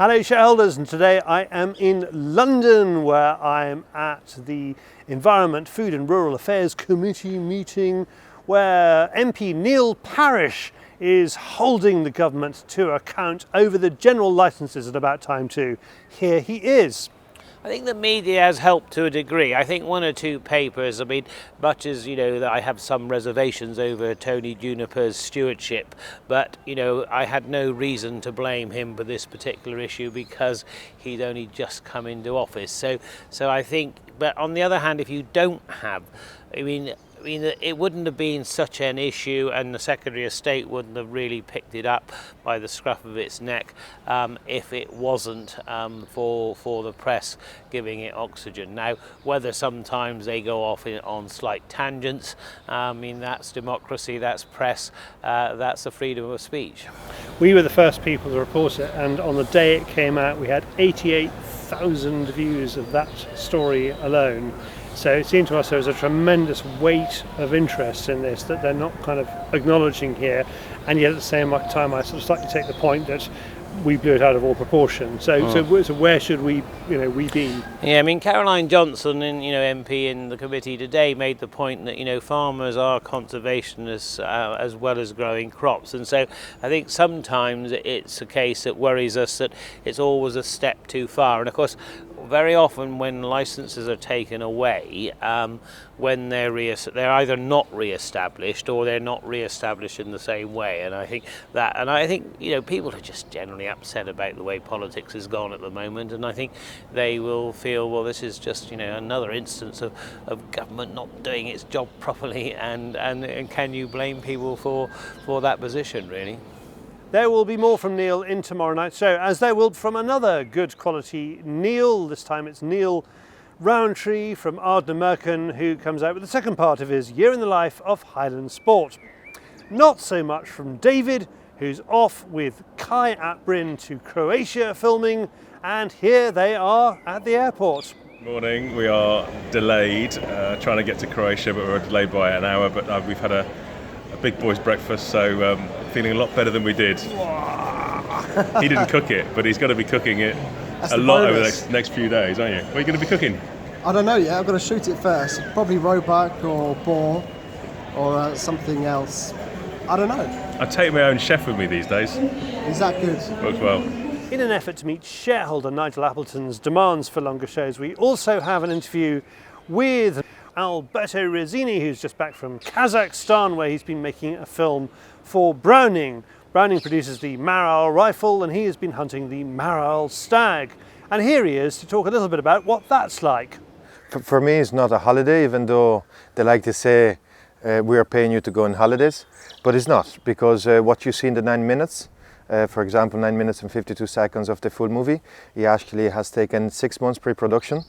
Hello shareholders, and today I am in London where I'm at the Environment, Food and Rural Affairs Committee meeting where MP Neil Parish is holding the government to account over the general licences at about time 2. Here he is. I think the media has helped to a degree. I think one or two papers, much as, that I have some reservations over Tony Juniper's stewardship, but, I had no reason to blame him for this particular issue because he'd only just come into office. So I think, but on the other hand, if you don't have, it wouldn't have been such an issue, and the Secretary of State wouldn't have really picked it up by the scruff of its neck if it wasn't for the press giving it oxygen. Now, whether sometimes they go off on slight tangents, that's democracy, that's press, that's the freedom of speech. We were the first people to report it, and on the day it came out, we had 88,000 views of that story alone. So it seemed to us there was a tremendous weight of interest in this that they're not kind of acknowledging here, and yet at the same time I sort of slightly take the point that we blew it out of all proportion. So where should we be? Yeah, Caroline Johnson, MP in the committee today, made the point that farmers are conservationists as well as growing crops, and so I think sometimes it's a case that worries us that it's always a step too far. And of course, very often when licences are taken away, when they're either not re-established or they're not re-established in the same way, and I think people are just generally upset about the way politics has gone at the moment, and I think they will feel, well, this is just another instance of government not doing its job properly, and can you blame people for that position, really? There will be more from Neil in tomorrow night's show, as there will from another good quality Neil. This time it's Neil Rowntree from Ardnamurchan, who comes out with the second part of his Year in the Life of Highland Sport. Not so much from David, who's off with Kai at Bryn to Croatia filming, and here they are at the airport. Morning, we are delayed, trying to get to Croatia, but we're delayed by an hour, but we've had a big boys breakfast, so feeling a lot better than we did. He didn't cook it, but he's going to be cooking it a lot over the next few days, aren't you? What are you going to be cooking? I don't know yet. I've got to shoot it first. Probably roebuck or boar or something else. I don't know. I take my own chef with me these days. Is that good? Works well. In an effort to meet shareholder Nigel Appleton's demands for longer shows, we also have an interview with Alberto Rizzini, who's just back from Kazakhstan, where he's been making a film for Browning. Browning produces the Maral rifle, and he has been hunting the Maral stag. And here he is to talk a little bit about what that's like. For me, it's not a holiday, even though they like to say we are paying you to go on holidays. But it's not, because what you see in the 9 minutes, for example, 9 minutes and 52 seconds of the full movie, he actually has taken 6 months pre-production,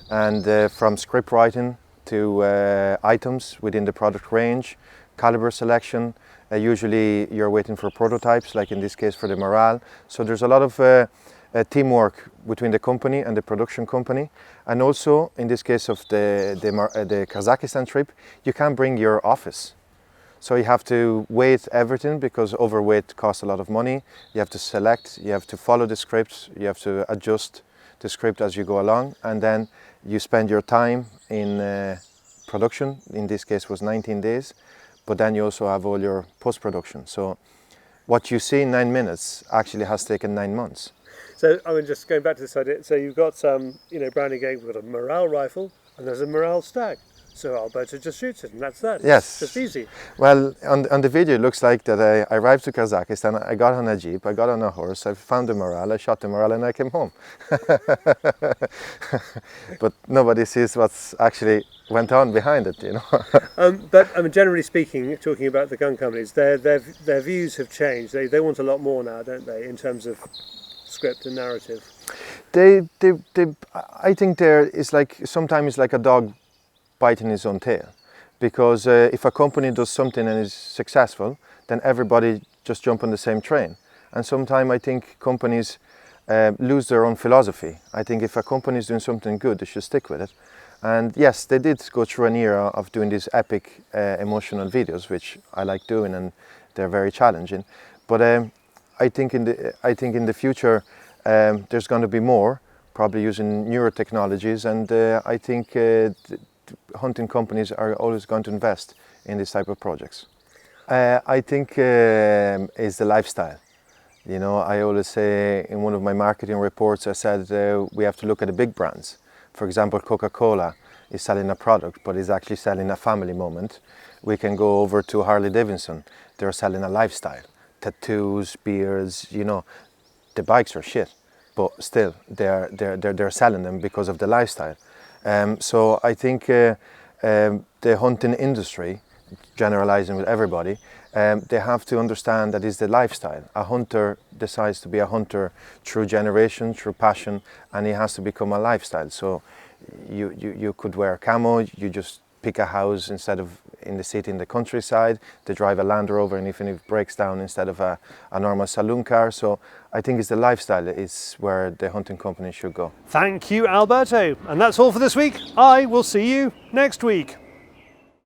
and from script writing to items within the product range, caliber selection. Usually you're waiting for prototypes, like in this case for the Maral. So there's a lot of teamwork between the company and the production company. And also in this case of the Kazakhstan trip, you can't bring your office. So you have to weigh everything, because overweight costs a lot of money. You have to select, you have to follow the script, you have to adjust the script as you go along, and then you spend your time in production. In this case was 19 days, but then you also have all your post-production. So what you see in 9 minutes actually has taken 9 months. So just going back to this idea, so you've got Browning game, we've got a Maral rifle and there's a Maral stag. So Alberto just shoots it, and that's that. Yes. It's just easy. Well, on the video it looks like that I arrived to Kazakhstan, I got on a jeep, I got on a horse, I found the Maral, I shot the Maral, and I came home. But nobody sees what's actually went on behind it, But generally speaking, talking about the gun companies, their views have changed. They want a lot more now, don't they, in terms of script and narrative? I think there is sometimes like a dog biting his own tail, because if a company does something and is successful, then everybody just jump on the same train. And sometimes I think companies lose their own philosophy. I think if a company is doing something good, they should stick with it. And yes, they did go through an era of doing these epic emotional videos, which I like doing, and they're very challenging. But I think in the future There's going to be more, probably using newer technologies, and I think hunting companies are always going to invest in this type of projects. I think is the lifestyle. You know, I always say in one of my marketing reports, I said we have to look at the big brands. For example, Coca-Cola is selling a product, but is actually selling a family moment. We can go over to Harley Davidson. They're selling a lifestyle. Tattoos, beards, you know, the bikes are shit, but still they're selling them because of the lifestyle. So I think the hunting industry, generalizing with everybody, they have to understand that it's the lifestyle. A hunter decides to be a hunter through generation, through passion, and it has to become a lifestyle. So you could wear camo, you just pick a house instead of in the city, in the countryside, to drive a Land Rover, and even if it breaks down, instead of a normal saloon car. So I think it's the lifestyle is where the hunting company should go. Thank you, Alberto. And that's all for this week. I will see you next week.